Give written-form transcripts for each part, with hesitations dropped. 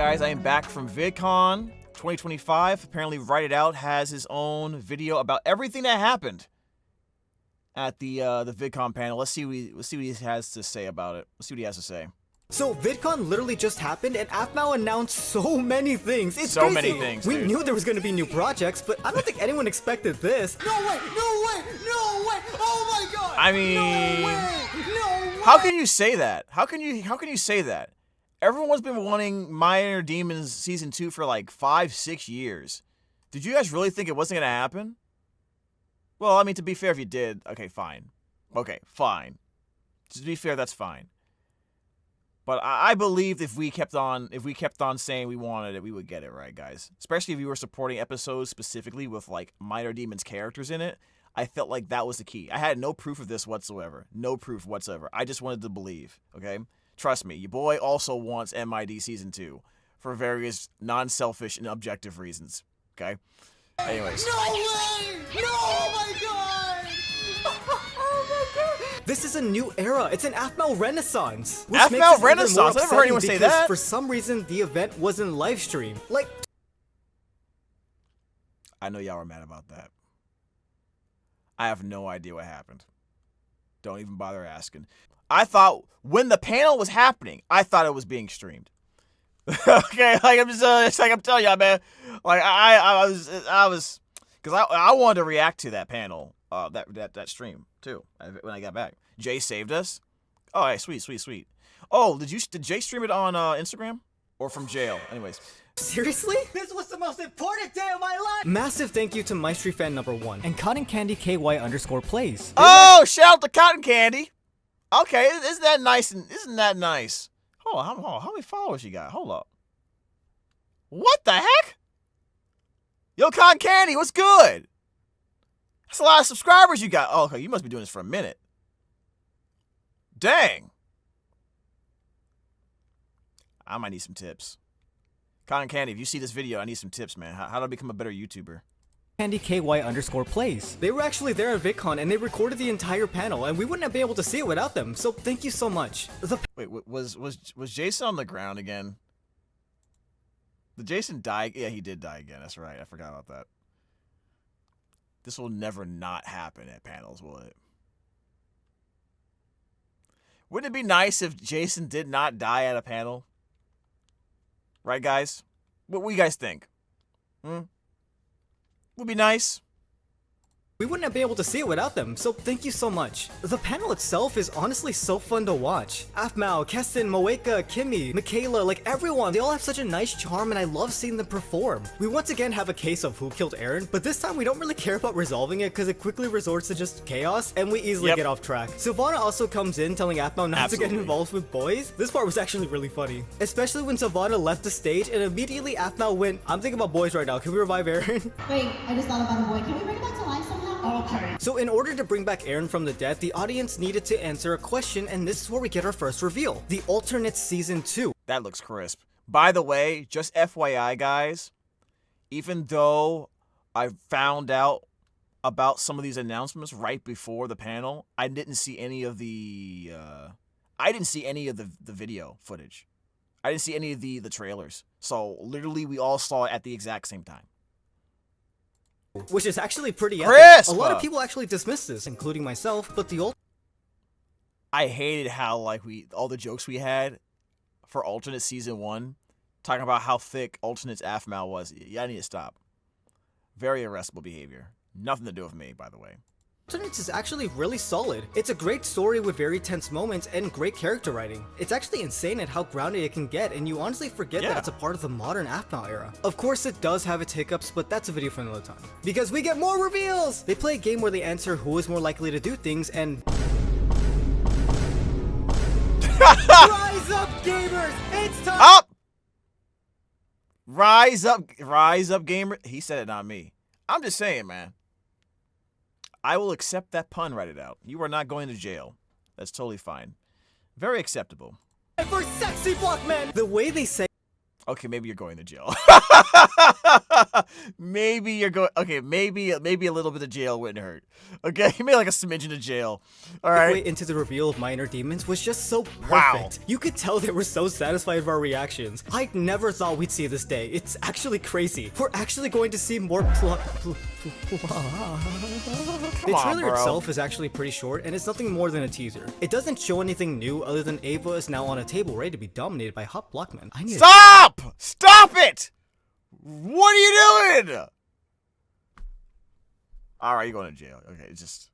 guys, I am back from VidCon 2025. Apparently, Write It Out has his own video about everything that happened at the VidCon panel. Let's see what he has to say about it. Let's see what he has to say. So VidCon literally just happened, and Aphmau announced so many things. It's so crazy. Many things. We dude. knew there was going to be new projects, but I don't think anyone expected this. No way! No way! No way! Oh my god! I mean, no way! No way! How can you say that? How can you say that? Everyone's been wanting Minor Demons Season 2 for like 5-6 years. Did you guys really think it wasn't going to happen? Well, I mean, to be fair, if you did, okay, fine. Okay, fine. To be fair, that's fine. But I believed if we kept on saying we wanted it, we would get it, right, guys? Especially if you were supporting episodes specifically with like Minor Demons characters in it. I felt like that was the key. I had no proof of this whatsoever. No proof whatsoever. I just wanted to believe, okay? Trust me, your boy also wants MID Season 2 for various non-selfish and objective reasons, okay? Anyways. No way! No! Oh my god! Oh my god! This is a new era. It's an Aphmau Renaissance. Which Aphmau makes this even Renaissance? more I've never heard anyone upsetting say because that. For some reason, the event wasn't live streamed. Like, I know y'all are mad about that. I have no idea what happened. Don't even bother asking. I thought when the panel was happening, I thought it was being streamed. Okay, like I'm just, it's like I'm telling y'all, man. Like I was, because I wanted to react to that panel, that stream too when I got back. Jay saved us. Oh, hey, sweet. Oh, did Jay stream it on Instagram or from jail? Anyways. seriously? This was the most important day of my life! Massive thank you to MyStreet fan #1 and Cotton Candy KY_plays. Oh, shout out to Cotton Candy. Okay, isn't that nice? Isn't that nice? Hold on, how many followers you got? Hold up. What the heck? Yo, Cotton Candy, what's good? That's a lot of subscribers you got. Oh, okay, you must be doing this for a minute. Dang. I might need some tips. Cotton Candy, if you see this video, I need some tips, man. How do I become a better YouTuber? Candy KY_plays. They were actually there at VidCon and they recorded the entire panel, and we wouldn't have been able to see it without them. So thank you so much. Wait, was Jason on the ground again? Did Jason die? Yeah, he did die again. That's right. I forgot about that. This will never not happen at panels, will it? Wouldn't it be nice if Jason did not die at a panel? Right, guys? What do you guys think? Would be nice. We wouldn't have been able to see it without them, so thank you so much. The panel itself is honestly so fun to watch. Aphmau, Keston, Moeka, Kimmy, Michaela, like everyone, they all have such a nice charm and I love seeing them perform. We once again have a case of who killed Aaron, but this time we don't really care about resolving it because it quickly resorts to just chaos and we easily get off track. Sylvana also comes in telling Aphmau not to get involved with boys. This part was actually really funny. Especially when Sylvana left the stage and immediately Aphmau went, I'm thinking about boys right now, can we revive Aaron? Wait, I just thought about a boy. Can we bring it back to life somehow? Okay. So in order to bring back Aaron from the dead, the audience needed to answer a question, and this is where we get our first reveal. The alternate season 2. That looks crisp. By the way, just FYI, guys, even though I found out about some of these announcements right before the panel, I didn't see any of the video footage. I didn't see any of the trailers. So literally, we all saw it at the exact same time. Which is actually pretty crisp. epic. A lot of people actually dismiss this, including myself, but the I hated how like all the jokes we had for alternate season 1, talking about how thick alternate's Aphmau was. Yeah, I need to stop. Very arrestable behavior. Nothing to do with me, by the way. alternates is actually really solid. It's a great story with very tense moments and great character writing. It's actually insane at how grounded it can get, and you honestly forget that it's a part of the modern Aphmau era. Of course it does have its hiccups, but that's a video for another time. Because we get more reveals! They play a game where they answer who is more likely to do things, and rise up, gamers! It's time! Up! Rise up, gamer. He said it, not me. I'm just saying, man. I will accept that pun, write it out. You are not going to jail. That's totally fine. Very acceptable. For sexy block men! The way they say Okay, maybe you're going to jail. Maybe you're going. Okay, maybe a little bit of jail wouldn't hurt. Okay, maybe like a smidgen of jail. All right. Way into the reveal of Minor Demons was just so perfect. Wow. You could tell they were so satisfied with our reactions. I never thought we'd see this day. It's actually crazy. We're actually going to see more plot. The trailer itself is actually pretty short, and it's nothing more than a teaser. It doesn't show anything new other than Ava is now on a table ready to be dominated by hot blockmen. I need Stop! Stop it! What are you doing? All right, you're going to jail. Okay, it's just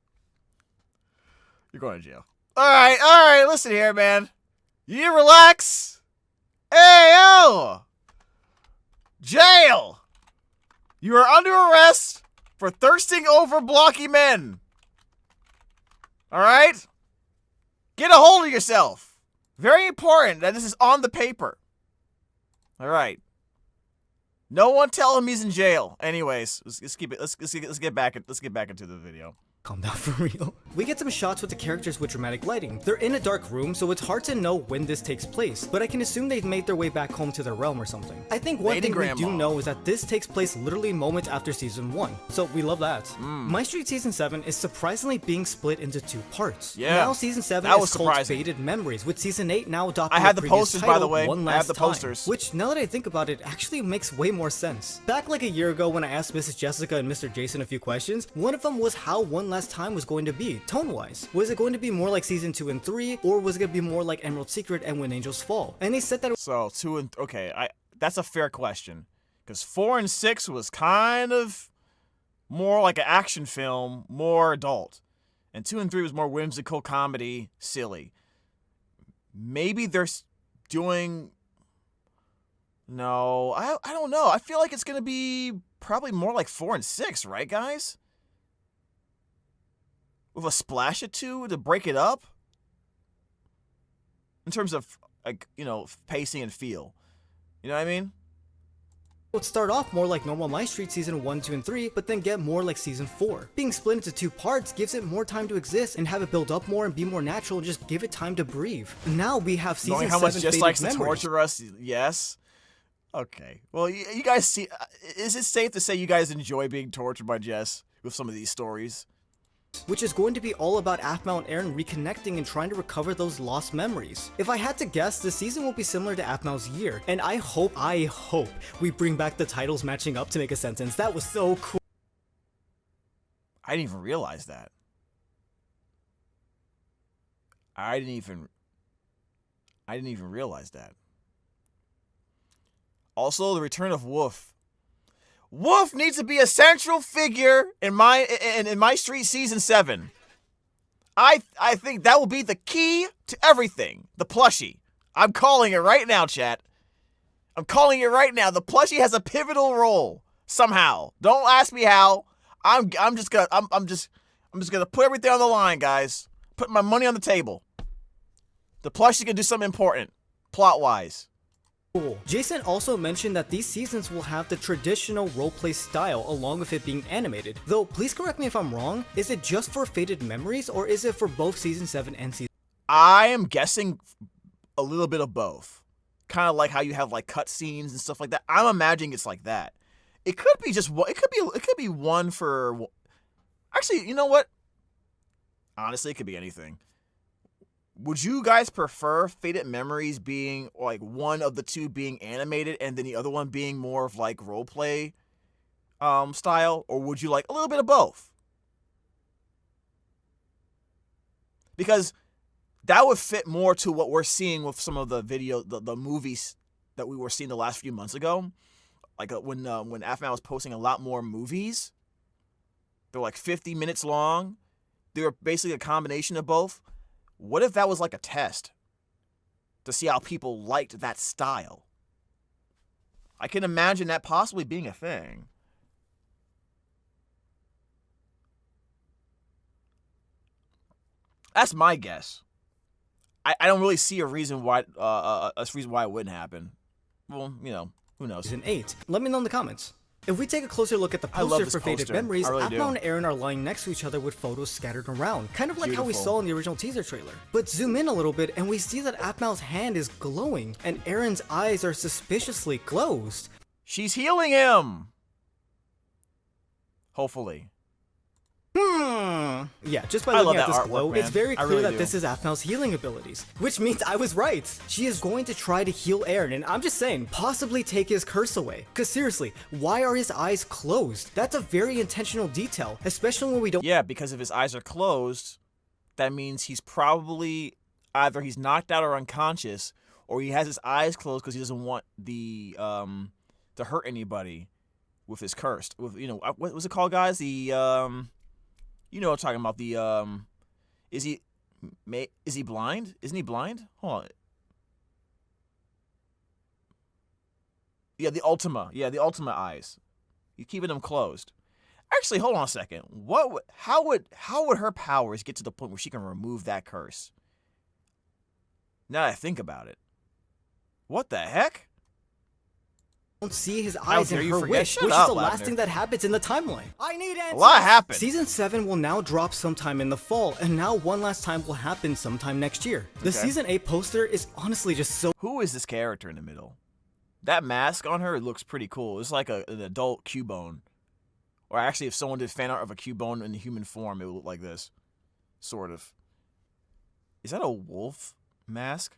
you're going to jail. All right. Listen here, man. You need to relax. Hey, yo! Jail! You are under arrest for thirsting over blocky men. All right? Get a hold of yourself. Very important that this is on the paper. All right. No one tell him he's in jail. Anyways, let's keep it. Let's get back into the video. Calm down for real. We get some shots with the characters with dramatic lighting. They're in a dark room, so it's hard to know when this takes place, but I can assume they've made their way back home to their realm or something. I think one thing we do know is that this takes place literally moments after Season 1, so we love that. MyStreet Season 7 is surprisingly being split into 2 parts. Yeah, now Season 7 is called Faded Memories, with Season 8 now adopting I had the the posters, title, by the way. One Last I have the Time, posters. which, now that I think about it, actually makes way more sense. Back like a year ago when I asked Mrs. Jessica and Mr. Jason a few questions, one of them was how One Last Time was going to be, tone-wise. Was it going to be more like Season 2 and 3, or was it going to be more like Emerald Secret and When Angels Fall? And they said that So 2 and okay, that's a fair question, because 4 and 6 was kind of more like an action film, more adult, and 2 and 3 was more whimsical comedy, silly. Maybe they're doing. No, I don't know. I feel like it's gonna be probably more like 4 and 6, right, guys? With a splash of 2 to break it up in terms of, like, you know, pacing and feel. You know what I mean? would start off more like normal MyStreet Season 1, 2, and 3, but then get more like Season 4. Being split into 2 parts gives it more time to exist and have it build up more and be more natural and just give it time to breathe. Now we have Season 7 Knowing how much Jess likes to memories. torture us, yes. Okay. Well, you guys see, is it safe to say you guys enjoy being tortured by Jess with some of these stories? Which is going to be all about Aphmau and Aaron reconnecting and trying to recover those lost memories. If I had to guess, the season will be similar to Aphmau's year, and I hope we bring back the titles matching up to make a sentence. That was so cool. I didn't even realize that. I didn't even realize that. Also, the return of Wolf. Wolf needs to be a central figure in MyStreet Season 7. I think that will be the key to everything. The plushie. I'm calling it right now, chat. I'm calling it right now. The plushie has a pivotal role somehow. Don't ask me how. I'm just gonna put everything on the line, guys. Put my money on the table. The plushie can do something important, plot-wise. Cool. Jason also mentioned that these seasons will have the traditional roleplay style along with it being animated. Though, please correct me if I'm wrong, is it just for Faded Memories or is it for both Season 7 and Season? I am guessing a little bit of both. Kind of like how you have like cutscenes and stuff like that. I'm imagining it's like that. It could be just one. It could be one for. Actually, you know what? Honestly, it could be anything. Would you guys prefer Faded Memories being like one of the two being animated and then the other one being more of like roleplay style, or would you like a little bit of both? Because that would fit more to what we're seeing with some of the the movies that we were seeing the last few months ago. Like when Aphmau was posting a lot more movies. They're like 50 minutes long. They were basically a combination of both. What if that was like a test to see how people liked that style? I can imagine that possibly being a thing. That's my guess. I don't really see a reason why it wouldn't happen. Well, you know, who knows? Season 8. Let me know in the comments. If we take a closer look at the I love poster this for Faded poster. Memories, I really do. Aphmau and Aaron are lying next to each other with photos scattered around, kind of like how we Beautiful. saw in the original teaser trailer. But zoom in a little bit and we see that Aphmau's hand is glowing and Aaron's eyes are suspiciously closed. She's healing him. Hopefully. Yeah, just by I love looking at that this artwork, glow, man. it's very I clear really that do. this is Aphmau's healing abilities, which means I was right. She is going to try to heal Aaron, and I'm just saying, possibly take his curse away. Cause seriously, why are his eyes closed? That's a very intentional detail, especially when we don't— Yeah, because if his eyes are closed, that means he's probably either he's knocked out or unconscious, or he has his eyes closed because he doesn't want the to hurt anybody with his curse. With what was it called, guys? The you know what I'm talking about. The is he blind? Isn't he blind? Hold on. Yeah, the Ultima. Yeah, the Ultima eyes. You're keeping them closed. Actually, hold on a second. How would her powers get to the point where she can remove that curse? Now that I think about it. What the heck? see his eyes dare in you her forget? wish, Shut which up, is the last Lavender. thing that happens in the timeline. I need answers! A lot happened. Season 7 will now drop sometime in the fall, and now one last time will happen sometime next year. The Okay. Season 8 poster is honestly just so— Who is this character in the middle? That mask on her looks pretty cool. It's like an adult Cubone. Or actually, if someone did fan art of a Cubone in human form, it would look like this. Sort of. Is that a wolf mask?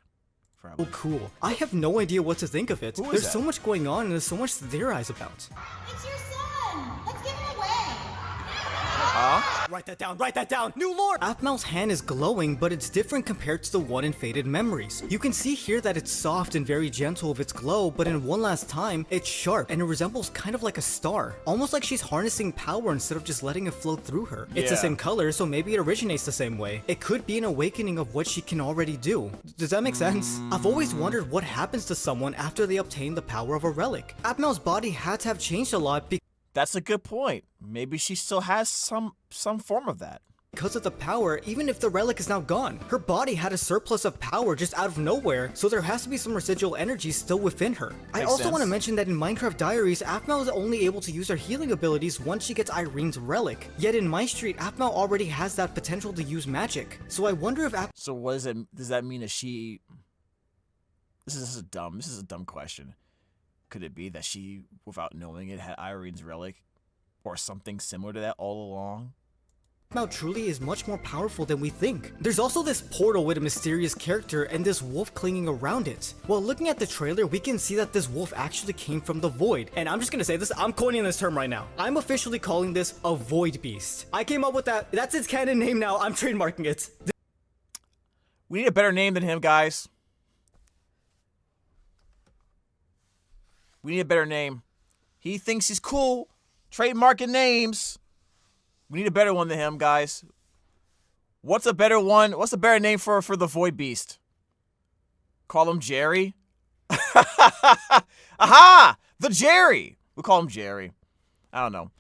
Probably. cool. I have no idea what to think of it. Who is There's that? so much going on and there's so much to theorize about. It's your son. Let's give him away. Huh? Write that down, write that down! New lord! Aphmau's hand is glowing, but it's different compared to the one in Faded Memories. You can see here that it's soft and very gentle with its glow, but in One Last Time, it's sharp and it resembles kind of like a star. Almost like she's harnessing power instead of just letting it flow through her. It's the Yeah. same color, so maybe it originates the same way. It could be an awakening of what she can already do. Does that make sense? I've always wondered what happens to someone after they obtain the power of a relic. Aphmau's body had to have changed a lot That's a good point. Maybe she still has some form of that. because of the power, even if the relic is now gone. Her body had a surplus of power just out of nowhere, so there has to be some residual energy still within her. I Makes also want to sense. mention that in Minecraft Diaries, Aphmau is only able to use her healing abilities once she gets Irene's relic. Yet in MyStreet, Aphmau already has that potential to use magic. So I wonder if So what is it? Does that mean that she? This is a dumb question. Could it be that she, without knowing it, had Irene's relic, or something similar to that all along? Aphmau truly is much more powerful than we think. There's also this portal with a mysterious character and this wolf clinging around it. While looking at the trailer, we can see that this wolf actually came from the void. And I'm just gonna say this, I'm coining this term right now. I'm officially calling this a void beast. I came up with that. That's its canon name now. I'm trademarking it. We need a better name than him, guys. We need a better name. He thinks he's cool, trademarking names. We need a better one than him, guys. What's a better one? What's a better name for the Void Beast? Call him Jerry? Aha! The Jerry! We'll call him Jerry. I don't know.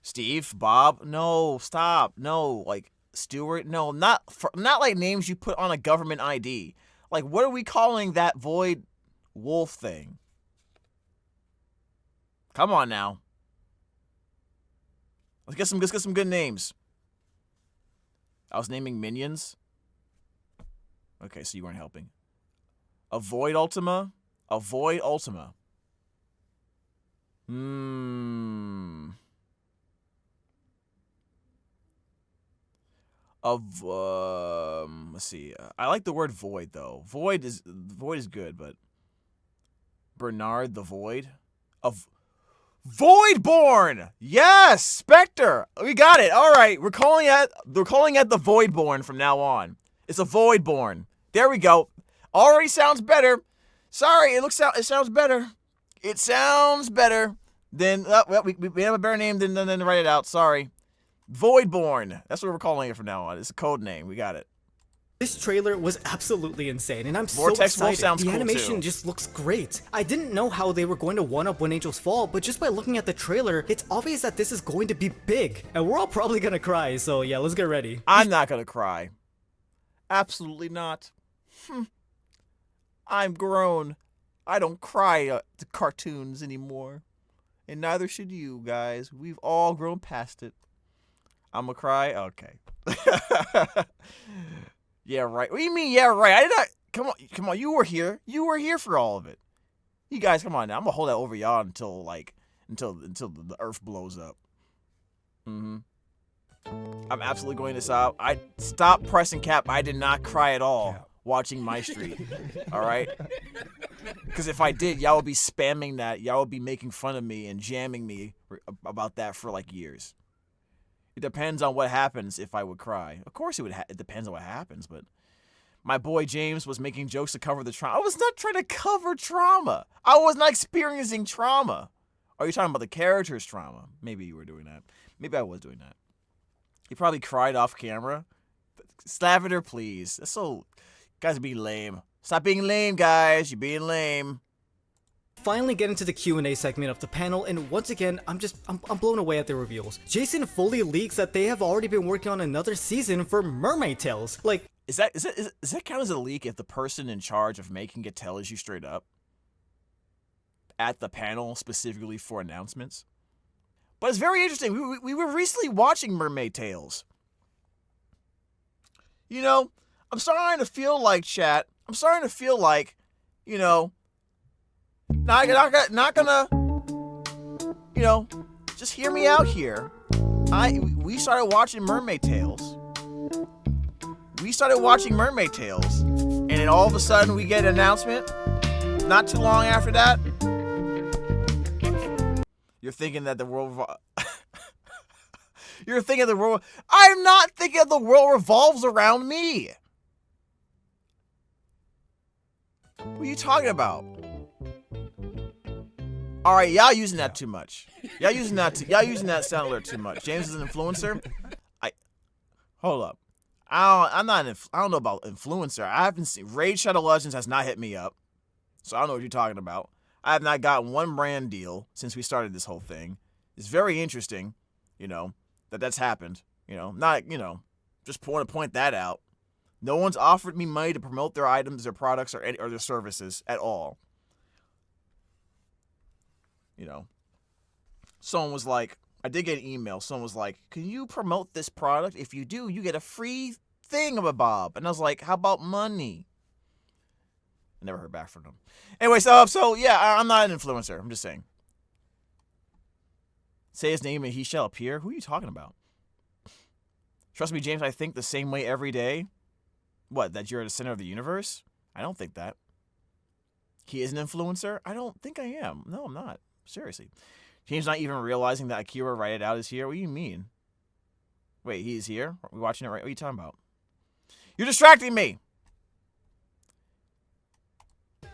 Steve? Bob? No, stop. No, like Stuart? No, not like names you put on a government ID. Like, what are we calling that Void Wolf thing? Come on now. Let's get some good names. I was naming minions. Okay, so you weren't helping. Avoid Ultima. Avoid Ultima. Let's see. I like the word void though. Void is good, but Bernard the Void. Voidborn! Yes! Spectre! We got it. Alright, we're calling it the Voidborn from now on. It's a Voidborn. There we go. Already sounds better. Sorry, it sounds better. It sounds better than we have a better name than write it out. Sorry. Voidborn. That's what we're calling it from now on. It's a code name. We got it. This trailer was absolutely insane, and I'm Vortex so Wolf excited. sounds The cool, animation too. just looks great. I didn't know how they were going to one-up When Angels Fall, but just by looking at the trailer, it's obvious that this is going to be big, and we're all probably gonna cry, so yeah, let's get ready. I'm not gonna cry. Absolutely not. I'm grown. I don't cry to cartoons anymore. And neither should you guys. We've all grown past it. I'm gonna cry? Okay. Yeah, right. What do you mean, yeah, right? I did not. Come on. You were here. You were here for all of it. You guys, come on now. I'm gonna hold that over y'all until the earth blows up. I'm absolutely going to stop. I stopped pressing cap. I did not cry at all watching MyStreet. All right? Because if I did, y'all would be spamming that. Y'all would be making fun of me and jamming me about that for like years. It depends on what happens if I would cry. Of course it would. It depends on what happens, but my boy James was making jokes to cover the trauma. I was not trying to cover trauma. I was not experiencing trauma. Are you talking about the character's trauma? Maybe you were doing that. Maybe I was doing that. He probably cried off camera. Lavender, please. That's so... Guys are being lame. Stop being lame, guys. You're being lame. Finally get into the Q&A segment of the panel, and once again, I'm blown away at the reveals. Jason fully leaks that they have already been working on another season for Mermaid Tales. Like... Does that count as a leak if the person in charge of making it tells you straight up? At the panel, specifically for announcements? But it's very interesting. We were recently watching Mermaid Tales. You know, I'm starting to feel like, chat. I'm starting to feel like, you know, not gonna, you know, just hear me out here. We started watching Mermaid Tales. And then all of a sudden we get an announcement. Not too long after that, you're thinking that the world... You're thinking the world... I'm not thinking the world revolves around me. What are you talking about? All right, y'all using that too much. Y'all using that sound alert too much. James is an influencer. Hold up. I don't know about influencer. I haven't seen... Raid Shadow Legends has not hit me up. So I don't know what you're talking about. I have not gotten one brand deal since we started this whole thing. It's very interesting, you know, that's happened. You know, not, you know, just want to point that out. No one's offered me money to promote their items, their products, or their services at all. You know, someone was like, I did get an email. Someone was like, can you promote this product? If you do, you get a free thingamabob. And I was like, how about money? I never heard back from them. Anyway, so yeah, I'm not an influencer. I'm just saying. Say his name and he shall appear. Who are you talking about? Trust me, James, I think the same way every day. What, that you're at the center of the universe? I don't think that. He is an influencer? I don't think I am. No, I'm not. Seriously. James not even realizing that Akira Write It Out is here? What do you mean? Wait, he's here? Are we watching it right? What are you talking about? You're distracting me!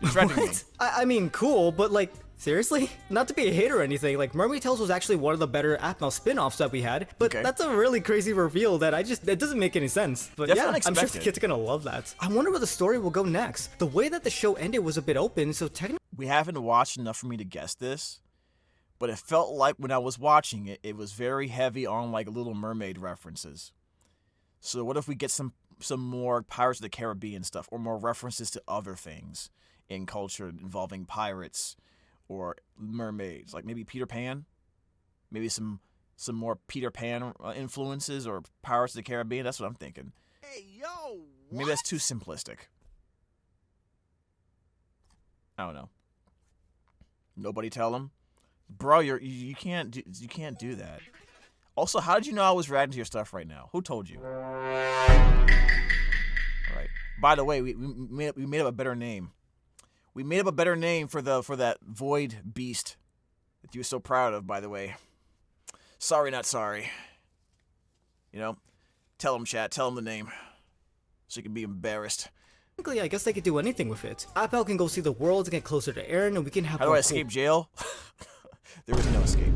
What? I mean, cool, but like, seriously? Not to be a hater or anything, like, Mermaid Tales was actually one of the better Aphmau spin-offs that we had, but That's a really crazy reveal that it doesn't make any sense. But Definitely yeah, I'm sure the kids are gonna love that. I wonder where the story will go next. The way that the show ended was a bit open, so technically... We haven't watched enough for me to guess this, but it felt like when I was watching it, it was very heavy on, like, Little Mermaid references. So what if we get some more Pirates of the Caribbean stuff, or more references to other things in culture involving pirates or mermaids, like maybe Peter Pan, maybe some more Peter Pan influences or Pirates of the Caribbean. That's what I'm thinking. Hey, yo, what? Maybe that's too simplistic. I don't know. Nobody tell him, bro. You can't do that. Also, how did you know I was reacting to your stuff right now? Who told you? All right. By the way, we made up a better name. We made up a better name for that void beast that you were so proud of, by the way. Sorry, not sorry. You know? Tell him, chat. Tell him the name. So you can be embarrassed. I guess they could do anything with it. Aphmau can go see the world and get closer to Aaron, and we can have... How do I escape jail? There is no escape.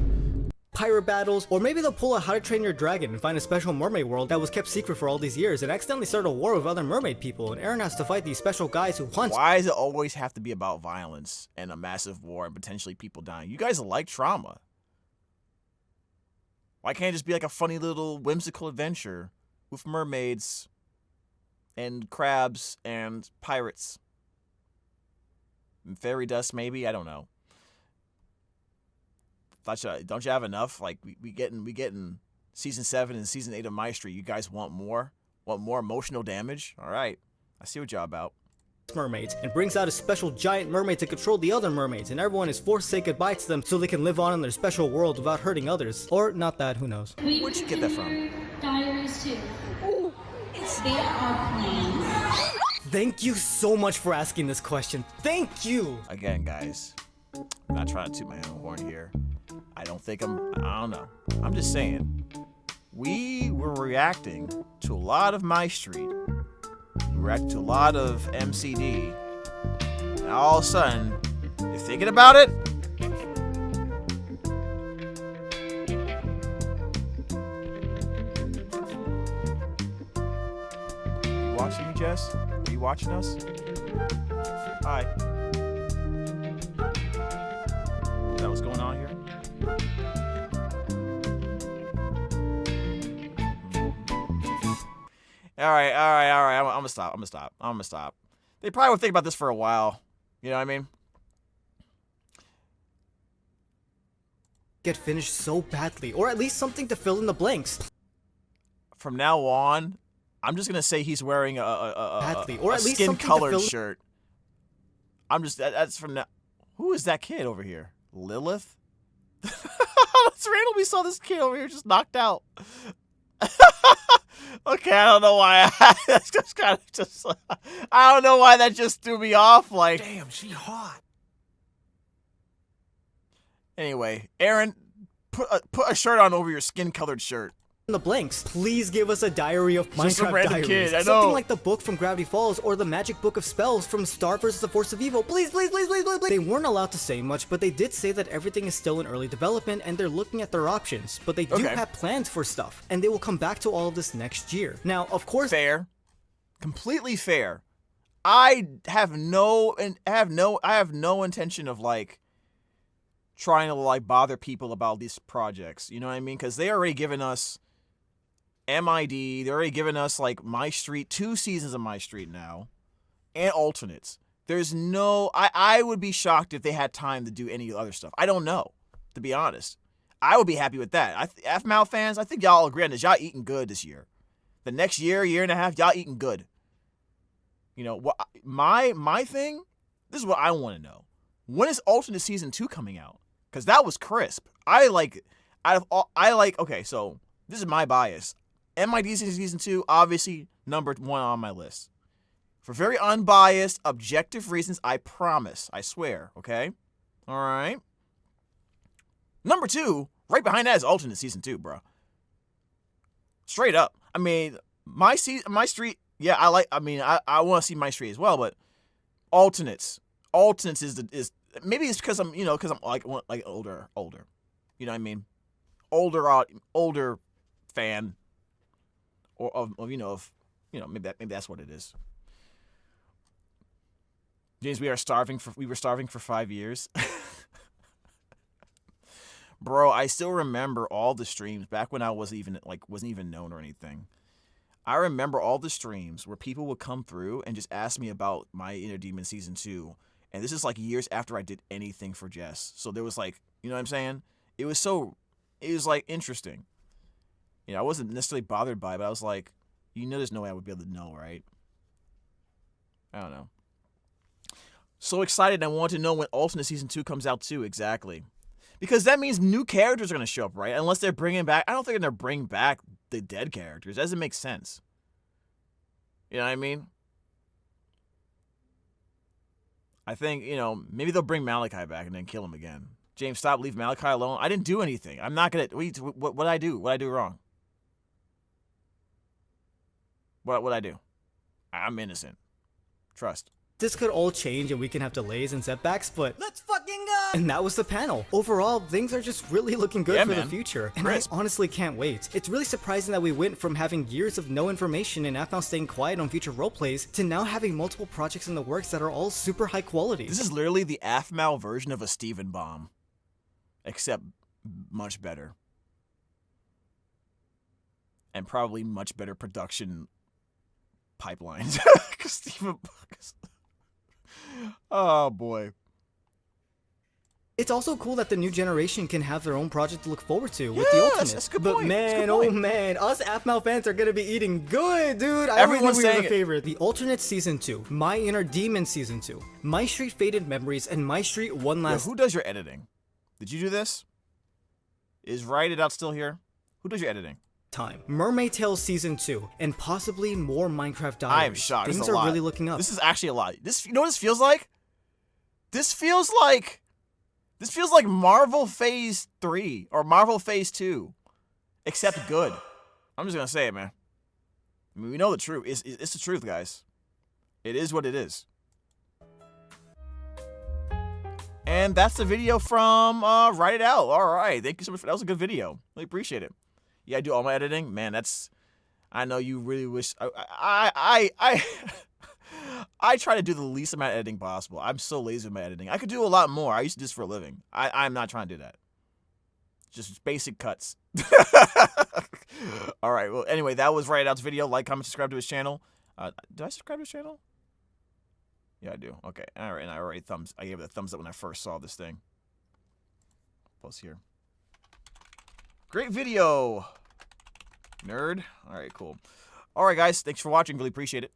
Pirate battles, or maybe they'll pull a How to Train Your Dragon and find a special mermaid world that was kept secret for all these years and accidentally start a war with other mermaid people, and Aaron has to fight these special guys who hunt. Why does it always have to be about violence and a massive war and potentially people dying? You guys like trauma. Why can't it just be like a funny little whimsical adventure with mermaids and crabs and pirates? And fairy dust, maybe? I don't know. Don't you have enough? Like we getting season 7 and season 8 of MyStreet. You guys want more? Want more emotional damage? All right, I see what y'all about. Mermaids and brings out a special giant mermaid to control the other mermaids, and everyone is forced to say goodbye to them so they can live on in their special world without hurting others. Or not that, who knows. Where'd you get that from? Diaries too. There are plans. Thank you so much for asking this question. Thank you! Again, guys, I'm not trying to toot my own horn here. I don't know. I'm just saying. We were reacting to a lot of MyStreet. We reacted to a lot of MCD. And all of a sudden, you're thinking about it? You watching me, Jess? Are you watching us? Hi. Is that what's going on here? All right. I'm gonna stop. They probably would think about this for a while. You know what I mean? Get finished so badly, or at least something to fill in the blanks. From now on, I'm just gonna say he's wearing a skin-colored shirt. That's from now. Who is that kid over here? Lilith? It's random. We saw this kid over here just knocked out. Okay, I don't know why. That's just kind of just. I don't know why that just threw me off. Like, Damn, she hot. Anyway, Aaron, put a shirt on over your skin-colored shirt. In the blanks. Please give us a diary of Just some Minecraft random diaries. kid, I know. Something like the book from Gravity Falls or the magic book of spells from Star vs. the Force of Evil. Please. They weren't allowed to say much, but they did say that everything is still in early development and they're looking at their options. But they do have plans for stuff, and they will come back to all of this next year. Now, of course, Fair. Completely fair. I have no intention of like trying to like bother people about these projects. You know what I mean? Because they already given us MID. They're already given us like MyStreet, 2 seasons of MyStreet now, and alternates. There's no. I would be shocked if they had time to do any other stuff. I don't know, to be honest. I would be happy with that. Aphmau fans, I think y'all agree on this. Y'all eating good this year. The next year and a half, y'all eating good. You know what? My thing. This is what I want to know. When is alternate season 2 coming out? Because that was crisp. Okay, so this is my bias. MID season 2, obviously number 1 on my list. For very unbiased, objective reasons, I promise. I swear, okay? All right? Number 2, right behind that is alternate season 2, bro. Straight up. I mean, MyStreet, yeah, I want to see MyStreet as well, but alternates is maybe it's because I'm like older. You know what I mean? Older fan or maybe that's what it is. James, we were starving for 5 years. Bro, I still remember all the streams back when I wasn't even known or anything. I remember all the streams where people would come through and just ask me about My Inner Demon Season 2. And this is like years after I did anything for Jess. So there was like, you know what I'm saying? It was like interesting. You know, I wasn't necessarily bothered by it, but I was like, there's no way I would be able to know, right? I don't know. So excited, I want to know when alternate season 2 comes out too, exactly. Because that means new characters are going to show up, right? Unless they're bringing back, I don't think they're going to bring back the dead characters. That doesn't make sense. You know what I mean? I think, maybe they'll bring Malachi back and then kill him again. James, stop, leave Malachi alone. I didn't do anything. I'm not going to, what did I do? What did I do wrong? What did I do? I'm innocent. Trust. this could all change and we can have delays and setbacks, but let's fucking go! And that was the panel. Overall, things are just really looking good for the future, and I honestly can't wait. It's really surprising that we went from having years of no information and Aphmau staying quiet on future roleplays to now having multiple projects in the works that are all super high quality. This is literally the Aphmau version of a Steven bomb, except much better. And probably much better production pipelines. Steven, oh boy. It's also cool that the new generation can have their own project to look forward to with the Yeah, Ultimate. that's a good but point. That's a man, good oh point. man, us Aphmau fans are gonna be eating good, dude. I Everyone's already knew we were saying the it. favorite. The Alternate Season 2, My Inner Demon Season 2, MyStreet Faded Memories, and MyStreet One Yo, Last who does your editing? Did you do this? Is Write It Out still here? Who does your editing? Time, Mermaid Tales Season 2, and possibly more Minecraft Diaries. I am shocked. This Things is a are lot. really looking up. This is actually a lot. This, you know what this feels like? This feels like Marvel Phase 3 or Marvel Phase 2, except good. I'm just gonna say it, man. I mean, we know the truth. It's the truth, guys. It is what it is. And that's the video from Write It Out. All right, thank you so much. That was a good video. Really appreciate it. Yeah, I do all my editing, man. That's. I know you really wish. I try to do the least amount of editing possible. I'm so lazy with my editing. I could do a lot more. I used to do this for a living. I'm not trying to do that. Just basic cuts. All right. Well, anyway, that was Write It Out's video. Like, comment, subscribe to his channel. Did I subscribe to his channel? Yeah, I do. Okay. All right. And I gave it a thumbs up when I first saw this thing. Post here. Great video, nerd. All right, cool. All right, guys. Thanks for watching. Really appreciate it.